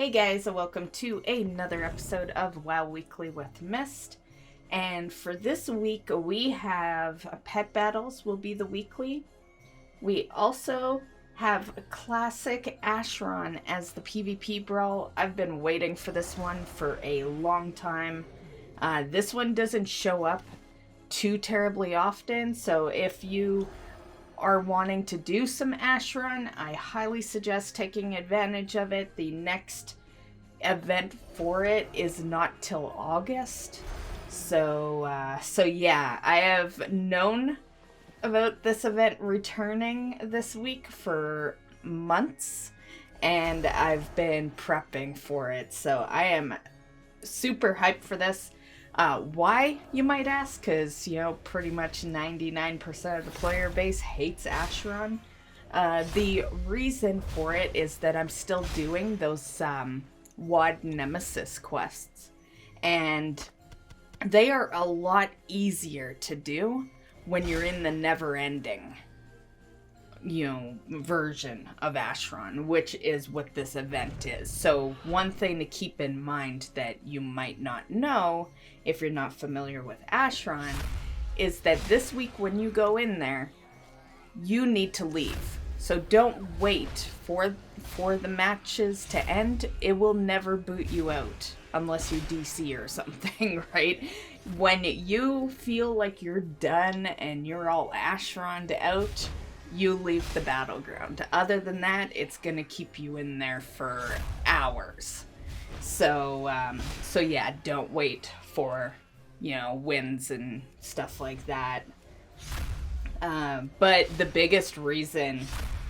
Hey guys, and welcome to another episode of WoW Weekly with Myst. And for this week, we have Pet Battles will be the weekly. We also have Classic Ashron as the PvP Brawl. I've been waiting for this one for a long time. This one doesn't show up too terribly often, so if you are wanting to do some Ashron, I highly suggest taking advantage of it. The next event for it is not till August. So yeah, I have known about this event returning this week for months, and I've been prepping for it. So I am super hyped for this. Why, you might ask? Because, pretty much 99% of the player base hates Ashron. The reason for it is that I'm still doing those WoD Nemesis quests. And they are a lot easier to do when you're in the never-ending, version of Ashron, which is what this event is. So one thing to keep in mind that you might not know if you're not familiar with Ashron is that this week when you go in there, you need to leave. So don't wait for the matches to end. It will never boot you out unless you DC or something, right? When you feel like you're done and you're all Ashroned out, you leave the battleground. Other than that, it's gonna keep you in there for hours. So yeah, don't wait for, wins and stuff like that. But the biggest reason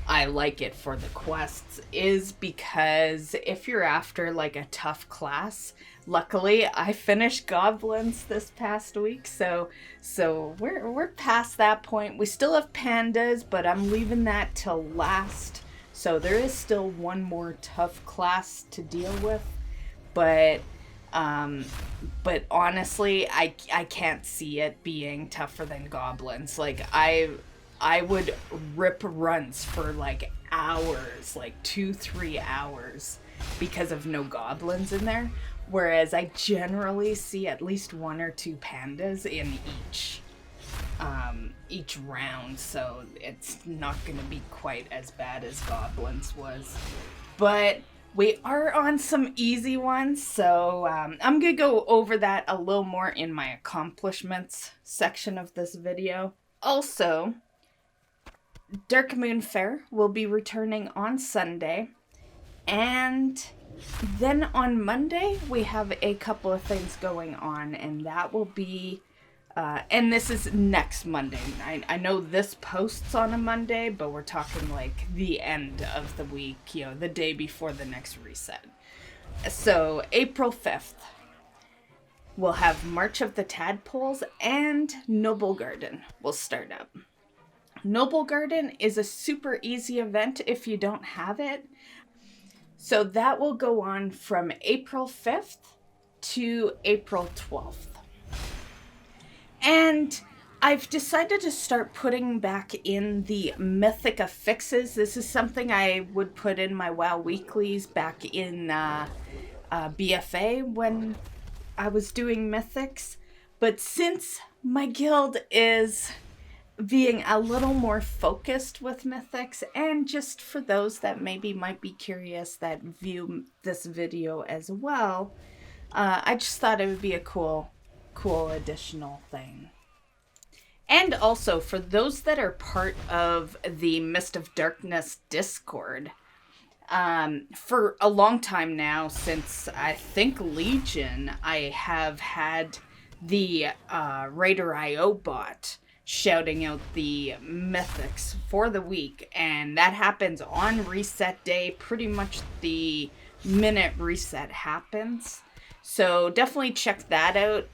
I like it for the quests is because if you're after like a tough class, luckily I finished Goblins this past week, so we're past that point. We still have Pandas, but I'm leaving that till last. So there is still one more tough class to deal with, but honestly, I can't see it being tougher than Goblins. Like I would rip runs for like hours, like 2-3 hours, because of no Goblins in there. Whereas I generally see at least 1 or 2 Pandas in each round, so it's not gonna be quite as bad as Goblins was. But we are on some easy ones, so I'm gonna go over that a little more in my accomplishments section of this video. Also, Dark Moon Fair will be returning on Sunday, and then on Monday we have a couple of things going on, and that will be and this is next Monday. I know this posts on a Monday, but we're talking like the end of the week, the day before the next reset. So April 5th, we'll have March of the Tadpoles, and Noble Garden will start up. Noble Garden is a super easy event if you don't have it. So that will go on from April 5th to April 12th. And I've decided to start putting back in the mythic affixes. This is something I would put in my WoW weeklies back in BFA when I was doing mythics. But since my guild is being a little more focused with mythics, and just for those that maybe might be curious that view this video as well, I just thought it would be a cool additional thing. And also, for those that are part of the Mist of Darkness Discord, for a long time now, since I think Legion, I have had the Raider.io bot shouting out the mythics for the week, and that happens on reset day, pretty much the minute reset happens. So definitely check that out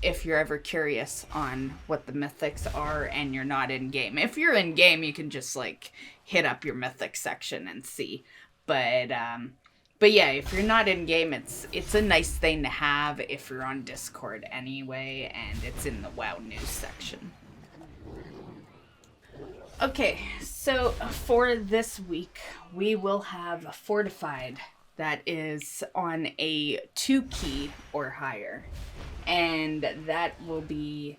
if you're ever curious on what the mythics are and you're not in game. If you're in game, you can just like hit up your mythic section and see. But yeah, if you're not in game, it's a nice thing to have if you're on Discord anyway, and it's in the WoW news section. Okay, so for this week, we will have Fortified that is on a 2 key or higher. And that will be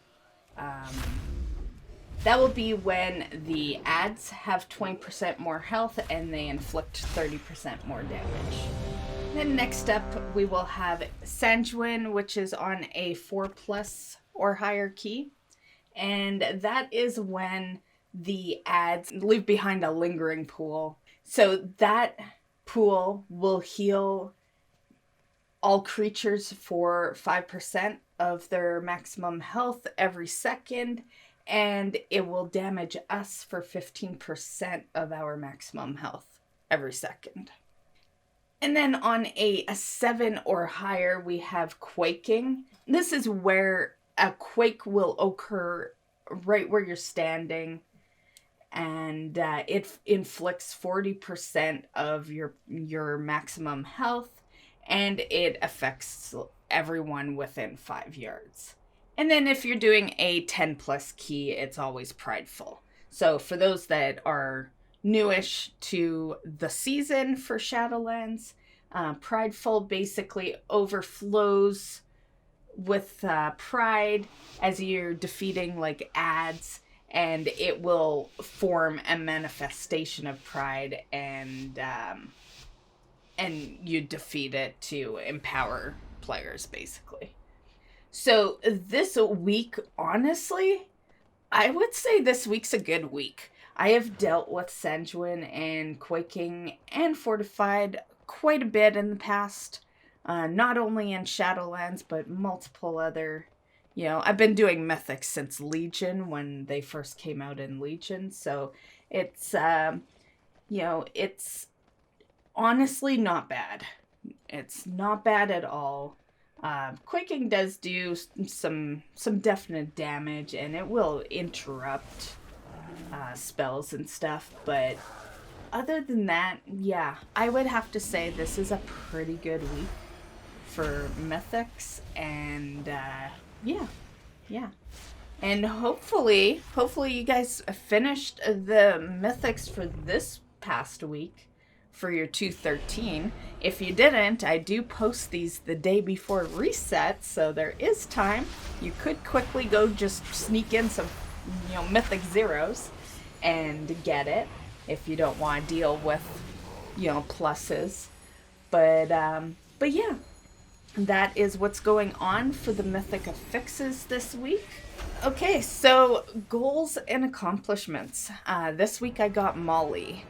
when the ads have 20% more health and they inflict 30% more damage. Then next up we will have Sanguine, which is on a 4+ or higher key. And that is when the ads leave behind a lingering pool. So that pool will heal all creatures for 5% of their maximum health every second, and it will damage us for 15% of our maximum health every second. And then on a 7 or higher, we have Quaking. This is where a quake will occur right where you're standing, and it inflicts 40% of your maximum health, and it affects everyone within 5 yards. And then if you're doing a 10+ key, it's always Prideful. So for those that are newish to the season for Shadowlands, Prideful basically overflows with pride as you're defeating like ads, and it will form a manifestation of pride, and you defeat it to empower players basically. So this week, honestly, I would say this week's a good week. I have dealt with Sanguine and Quaking and Fortified quite a bit in the past. Not only in Shadowlands, but multiple other, I've been doing Mythics since Legion, when they first came out in Legion. So it's, it's honestly not bad. It's not bad at all. Quaking does do some definite damage, and it will interrupt spells and stuff, but other than that, yeah, I would have to say this is a pretty good week for Mythics, and yeah. And hopefully you guys finished the Mythics for this past week for your 213. If you didn't, I do post these the day before reset, so there is time. You could quickly go just sneak in some, Mythic zeros and get it if you don't want to deal with, pluses. But yeah, that is what's going on for the Mythic Affixes this week. Okay, so goals and accomplishments. This week I got Mollie.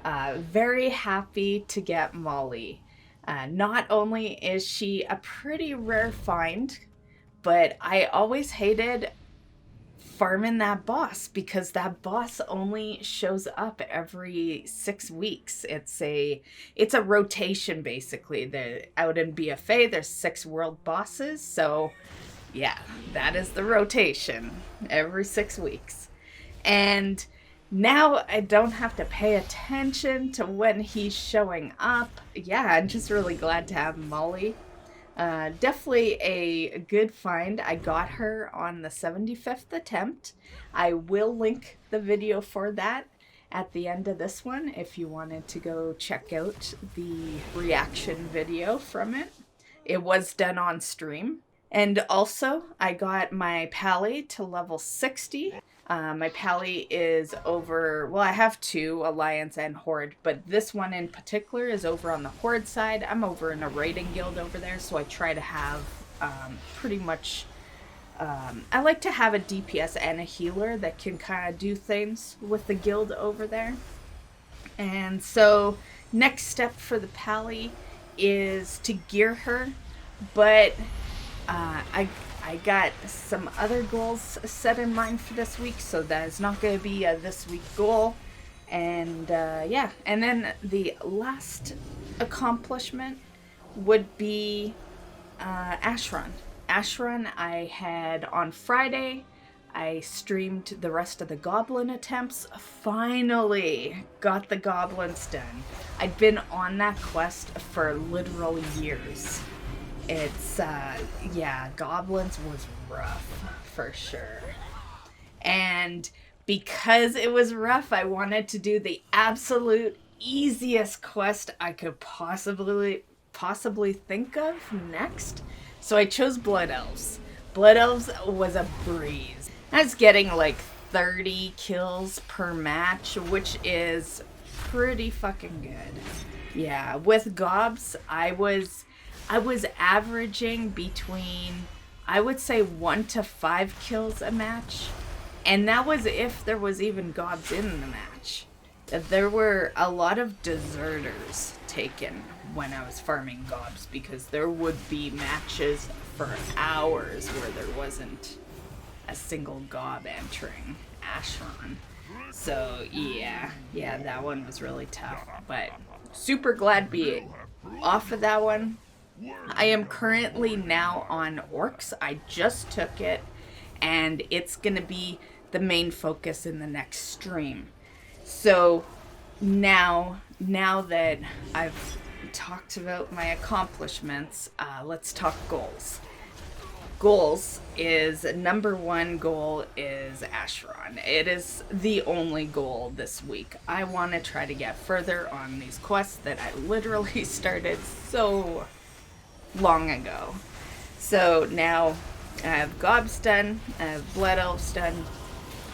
Very happy to get Mollie. Not only is she a pretty rare find, but I always hated farming that boss, because that boss only shows up every 6 weeks. It's a rotation basically. Out in BFA there's 6 world bosses, so yeah, that is the rotation every 6 weeks. And now I don't have to pay attention to when he's showing up. Yeah, I'm just really glad to have Mollie. Definitely a good find. I got her on the 75th attempt. I will link the video for that at the end of this one if you wanted to go check out the reaction video from it. It was done on stream. And also, I got my Pally to level 60. My Pally is over, well, I have 2, Alliance and Horde, but this one in particular is over on the Horde side. I'm over in a raiding guild over there, so I try to have pretty much, I like to have a DPS and a healer that can kind of do things with the guild over there. And so, next step for the Pally is to gear her, but I got some other goals set in mind for this week, so that is not going to be a this week goal. And yeah, and then the last accomplishment would be Ashrun. Ashrun, I had on Friday, I streamed the rest of the Goblin attempts. Finally got the Goblins done. I'd been on that quest for literal years. It's, yeah, Goblins was rough, for sure. And because it was rough, I wanted to do the absolute easiest quest I could possibly think of next. So I chose Blood Elves. Blood Elves was a breeze. I was getting like 30 kills per match, which is pretty fucking good. Yeah, with Gobs, I was averaging between, I would say, 1 to 5 kills a match. And that was if there was even Gobs in the match. There were a lot of deserters taken when I was farming Gobs, because there would be matches for hours where there wasn't a single Gob entering Ashron. So yeah, that one was really tough, but super glad to be off of that one. I am currently now on Orcs. I just took it, and it's gonna be the main focus in the next stream. So now that I've talked about my accomplishments, let's talk goals. Goals is number one goal is Ashron. It is the only goal this week. I want to try to get further on these quests that I literally started so long ago. So now I have Gobs done, I have Blood Elves done.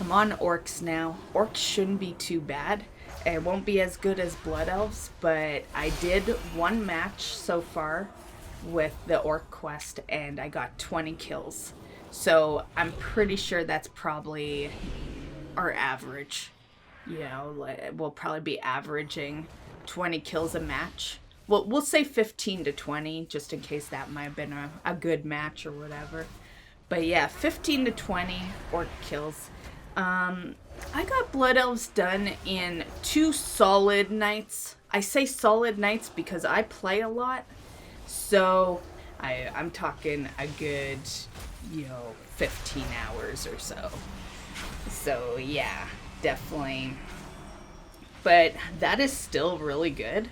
I'm on Orcs now. Orcs shouldn't be too bad. It won't be as good as Blood Elves, but I did one match so far with the Orc quest, and I got 20 kills. So I'm pretty sure that's probably our average. You know, we'll probably be averaging 20 kills a match. Well, we'll say 15 to 20, just in case that might have been a good match or whatever. But yeah, 15 to 20 Orc kills. I got Blood Elves done in 2 solid nights. I say solid nights because I play a lot. So I'm talking a good, 15 hours or so. So yeah, definitely. But that is still really good.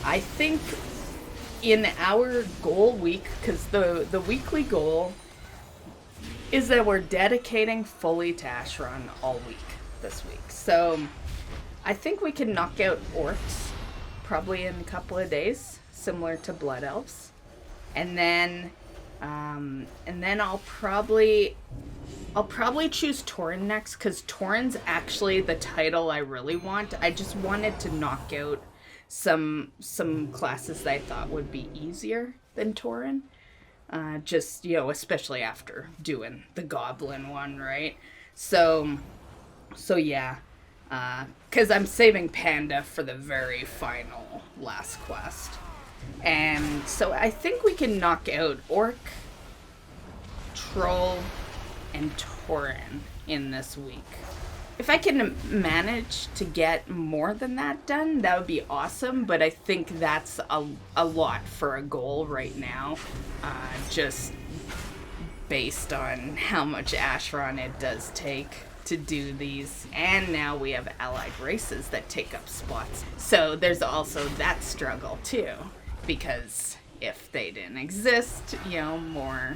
I think in our goal week, because the weekly goal is that we're dedicating fully to Ashron all week this week. So I think we can knock out Orcs probably in a couple of days, similar to Blood Elves. And then I'll probably choose Tauren next, because Tauren's actually the title I really want. I just wanted to knock out some classes that I thought would be easier than Tauren. Just, especially after doing the Goblin one, right? So yeah. Because I'm saving Panda for the very final last quest. And so I think we can knock out Orc, Troll, and Tauren in this week. If I can manage to get more than that done, that would be awesome, but I think that's a lot for a goal right now, just based on how much Ashron it does take to do these, and now we have allied races that take up spots. So there's also that struggle too, because if they didn't exist, more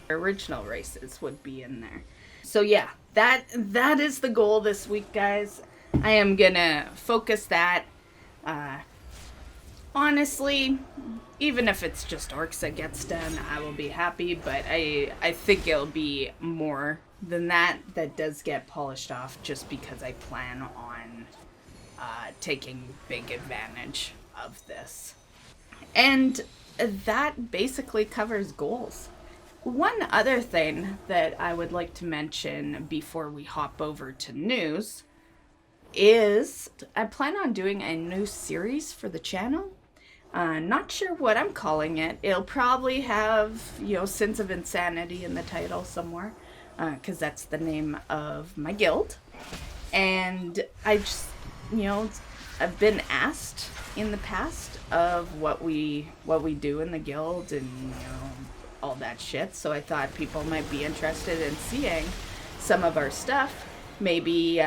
original races would be in there. So yeah, that is the goal this week, guys. I am gonna focus that. Honestly, even if it's just Orcs that gets done, I will be happy, but I think it'll be more than that does get polished off, just because I plan on taking big advantage of this. And that basically covers goals. One other thing that I would like to mention before we hop over to news is I plan on doing a new series for the channel. Not sure what I'm calling it. It'll probably have, Sins of Insanity in the title somewhere, because that's the name of my guild. And I just, I've been asked in the past of what we do in the guild and, all that shit. So I thought people might be interested in seeing some of our stuff. Maybe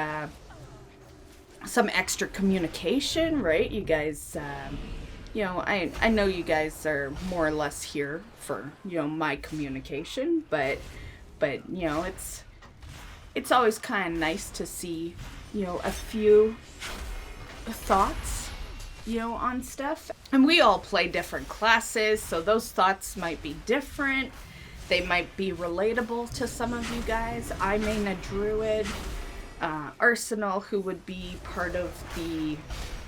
some extra communication, right? You guys, I know you guys are more or less here for, my communication, but it's always kind of nice to see, a few thoughts on stuff. And we all play different classes, so those thoughts might be different. They might be relatable to some of you guys. I main a druid. Arsenal, who would be part of the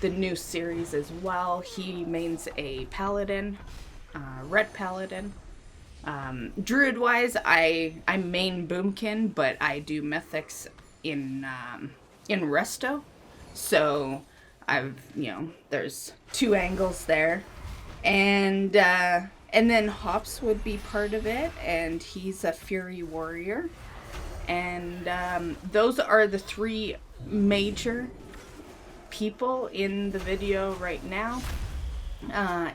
new series as well, he mains a paladin, red paladin. Druid wise, I main boomkin, but I do mythics in resto, so I've there's two angles there. And then Hops would be part of it, and he's a Fury Warrior. And those are the three major people in the video right now.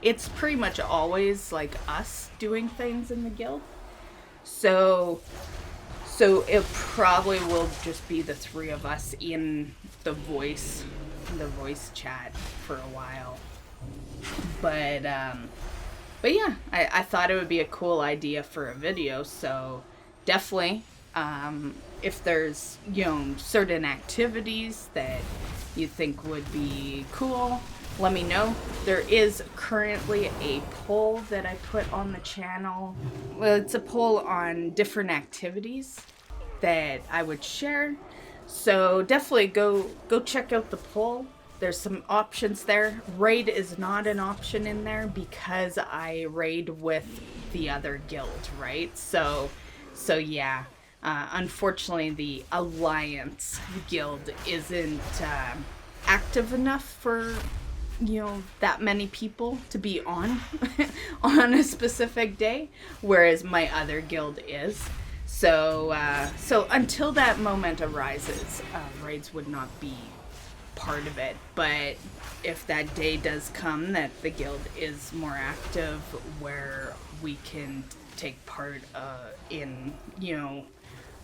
It's pretty much always like us doing things in the guild. So it probably will just be the three of us in the voice chat for a while. But yeah, I thought it would be a cool idea for a video, so definitely, if there's, certain activities that you think would be cool, let me know. There is currently a poll that I put on the channel. Well, it's a poll on different activities that I would share. So definitely go check out the poll. There's some options there. Raid is not an option in there because I raid with the other guild, right? So yeah. Unfortunately, the Alliance guild isn't active enough for, that many people to be on on a specific day, whereas my other guild is. So until that moment arises, raids would not be part of it. But if that day does come that the guild is more active, where we can take part in,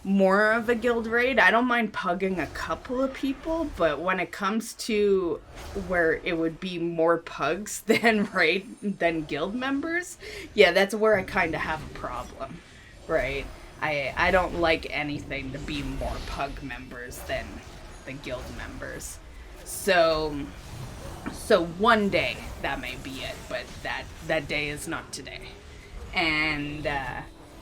more of a guild raid, I don't mind pugging a couple of people, but when it comes to where it would be more pugs than guild members, yeah, that's where I kind of have a problem, right? I don't like anything to be more pug members than the guild members. So one day that may be it, but that day is not today. And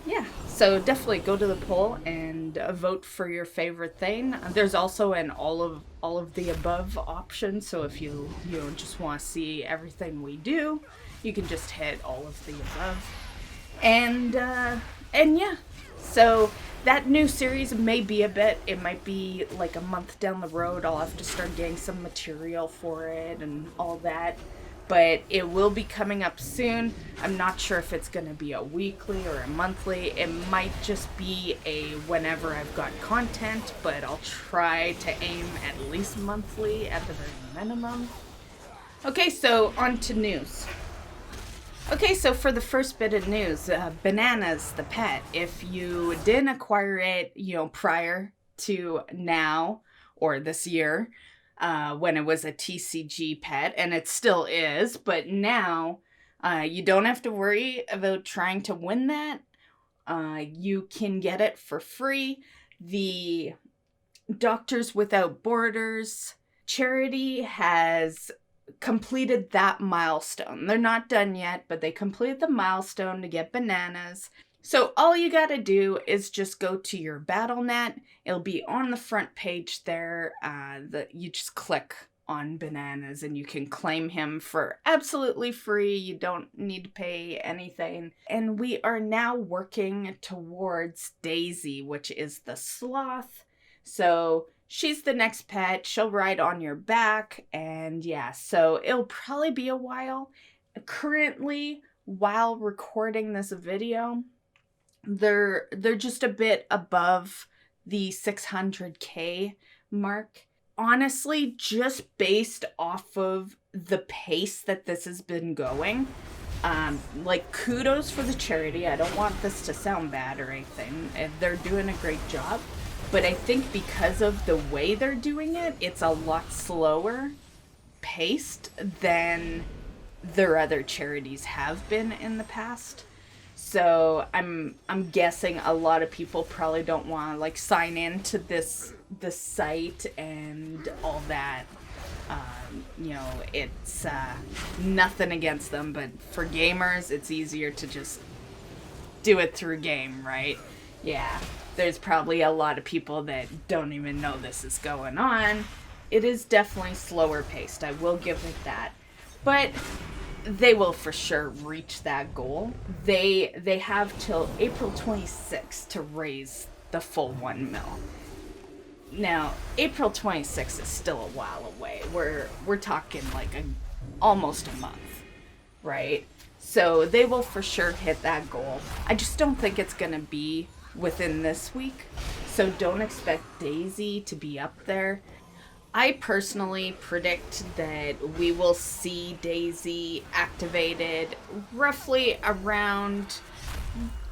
yeah, so definitely go to the poll and vote for your favorite thing. There's also an all of the above option, so if you just want to see everything we do, you can just hit all of the above. And yeah, so that new series may be it might be like a month down the road. I'll have to start getting some material for it and all that. But it will be coming up soon. I'm not sure if it's going to be a weekly or a monthly. It might just be a whenever I've got content, but I'll try to aim at least monthly at the very minimum. Okay, so on to news. Okay, so for the first bit of news, Bananas the pet. If you didn't acquire it, prior to now or this year, when it was a TCG pet, and it still is, but now you don't have to worry about trying to win that. You can get it for free. The Doctors Without Borders charity has completed that milestone. They're not done yet, but they completed the milestone to get Bananas. So all you gotta do is just go to your BattleNet. It'll be on the front page there. You just click on Bananas and you can claim him for absolutely free. You don't need to pay anything. And we are now working towards Daisy, which is the sloth. So she's the next pet. She'll ride on your back. And yeah, so it'll probably be a while. Currently, while recording this video, they're just a bit above the 600k mark. Honestly, just based off of the pace that this has been going, kudos for the charity. I don't want this to sound bad or anything. They're doing a great job, but I think because of the way they're doing it, it's a lot slower paced than their other charities have been in the past. So I'm guessing a lot of people probably don't want to sign in to this site and all that. You know, it's nothing against them, but for gamers, it's easier to just do it through game, right? Yeah, there's probably a lot of people that don't even know this is going on. It is definitely slower paced, I will give it that. But they will for sure reach that goal. They have till April 26th to raise the full 1 mil. Now, April 26th is still a while away. We're talking like almost a month, right? So they will for sure hit that goal. I just don't think it's going to be within this week. So don't expect Daisy to be up there. I personally predict that we will see Daisy activated roughly around,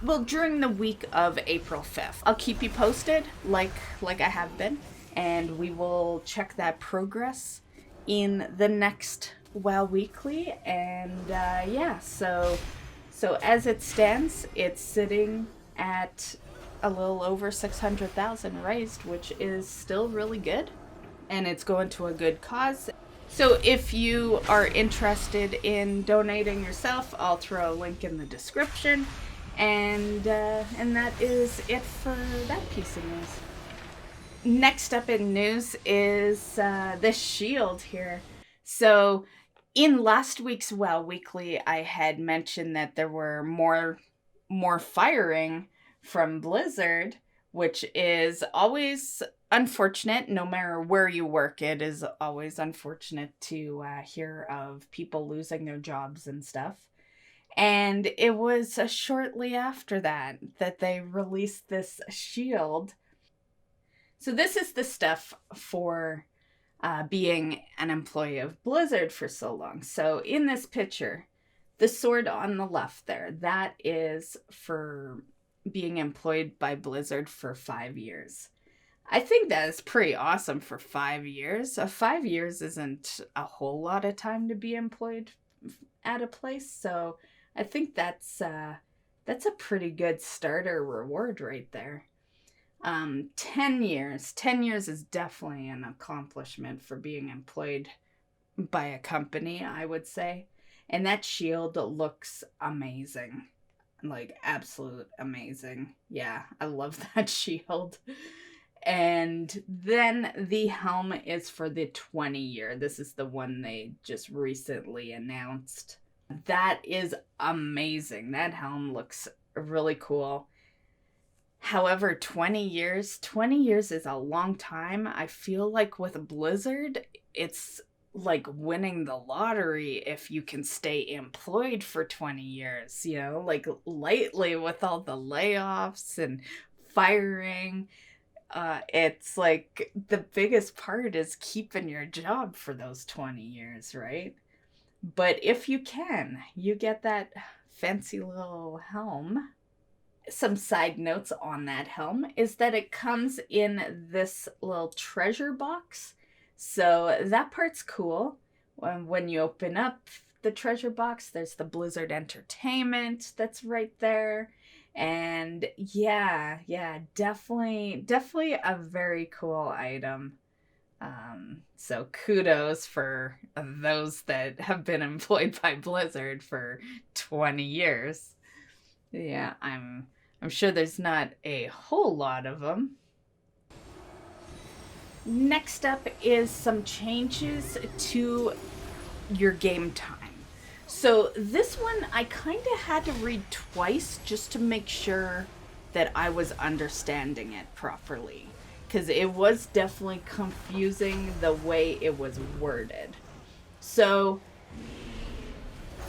well, during the week of April 5th. I'll keep you posted like I have been, and we will check that progress in the next WoW Weekly. And yeah, so as it stands, it's sitting at a little over 600,000 raised, which is still really good, and it's going to a good cause. So if you are interested in donating yourself, I'll throw a link in the description. And that is it for that piece of news. Next up in news is this shield here. So in last week's WoW Weekly, I had mentioned that there were more firing from Blizzard, which is always unfortunate. No matter where you work, it is always unfortunate to hear of people losing their jobs and stuff. And it was shortly after that they released this shield. So this is the stuff for being an employee of Blizzard for so long. So in this picture, the sword on the left there, that is for being employed by Blizzard for 5 years. I think that is pretty awesome for 5 years. 5 years isn't a whole lot of time to be employed at a place, so I think that's a pretty good starter reward right there. 10 years. 10 years is definitely an accomplishment for being employed by a company, I would say. And that shield looks amazing. Like, absolute amazing. Yeah, I love that shield. And then the helm is for the 20 year. This is the one they just recently announced. That is amazing. That helm looks really cool. However, 20 years is a long time. I feel like with Blizzard, it's like winning the lottery if you can stay employed for 20 years, you know, like lately with all the layoffs and firing. It's like the biggest part is keeping your job for those 20 years, right? But if you can, you get that fancy little helm. Some side notes on that helm is that it comes in this little treasure box. So that part's cool. When you open up the treasure box, there's the Blizzard Entertainment that's right there. And yeah, definitely a very cool item. So kudos for those that have been employed by Blizzard for 20 years. Yeah, I'm sure there's not a whole lot of them. Next up is some changes to your game time. So this one I kind of had to read twice just to make sure that I was understanding it properly, because it was definitely confusing the way it was worded. So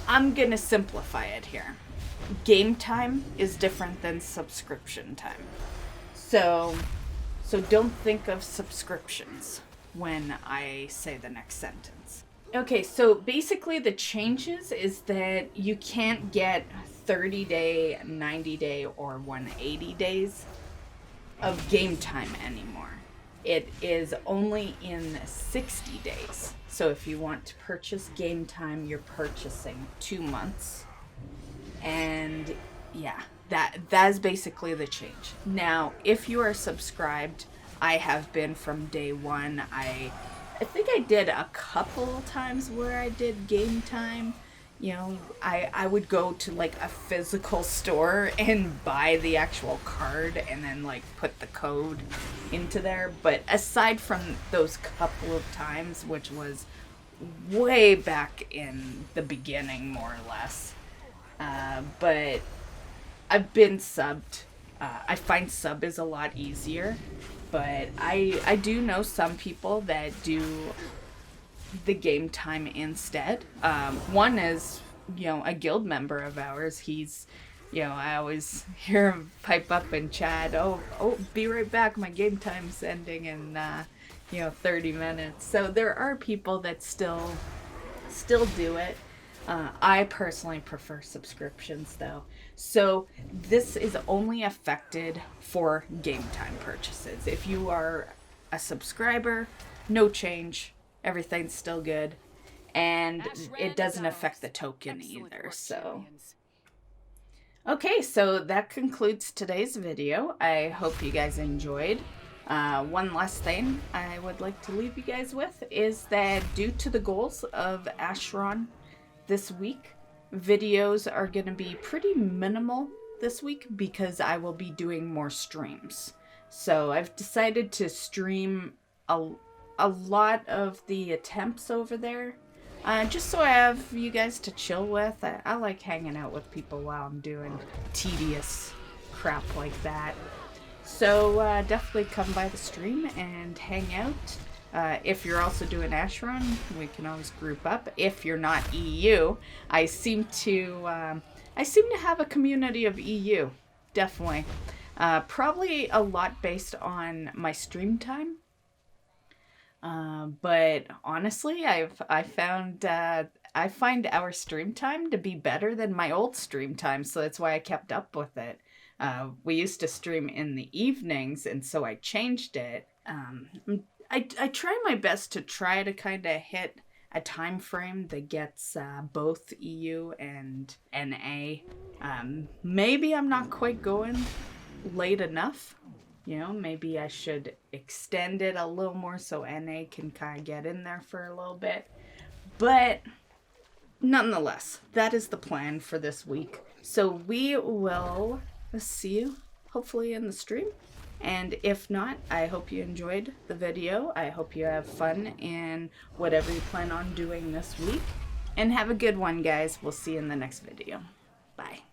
I'm gonna simplify it here. Game time is different than subscription time. So don't think of subscriptions when I say the next sentence. Okay, so basically the changes is that you can't get 30-day, 90-day, or 180 days of game time anymore. It is only in 60 days. So if you want to purchase game time, you're purchasing 2 months. And yeah, that is basically the change. Now, if you are subscribed, I have been from day one. I I think I did a couple times where I did game time. You know, I would go to like a physical store and buy the actual card and then like put the code into there. But aside from those couple of times, which was way back in the beginning, more or less, but I've been subbed. I find sub is a lot easier, but I do know some people that do the game time instead. One is, you know, a guild member of ours. He's, you know, I always hear him pipe up and chat, oh, be right back, my game time's ending in, 30 minutes. So there are people that still do it. I personally prefer subscriptions though. So this is only affected for game time purchases. If you are a subscriber, no change. Everything's still good. And it doesn't affect the token either, so. Okay, so that concludes today's video. I hope you guys enjoyed. One last thing I would like to leave you guys with is that due to the goals of Ashron this week, videos are going to be pretty minimal this week because I will be doing more streams. So I've decided to stream a lot of the attempts over there, just so I have you guys to chill with. I like hanging out with people while I'm doing tedious crap like that. So definitely come by the stream and hang out. If you're also doing Ashron, we can always group up. If you're not EU, I seem to have a community of EU, definitely. Probably a lot based on my stream time. But honestly, I find our stream time to be better than my old stream time, so that's why I kept up with it. We used to stream in the evenings, and so I changed it. I try my best to try to kind of hit a time frame that gets both EU and NA. Maybe I'm not quite going late enough. You know, maybe I should extend it a little more so NA can kind of get in there for a little bit. But nonetheless, that is the plan for this week. So we will see you hopefully in the stream. And if not, I hope you enjoyed the video. I hope you have fun in whatever you plan on doing this week. And have a good one, guys. We'll see you in the next video. Bye.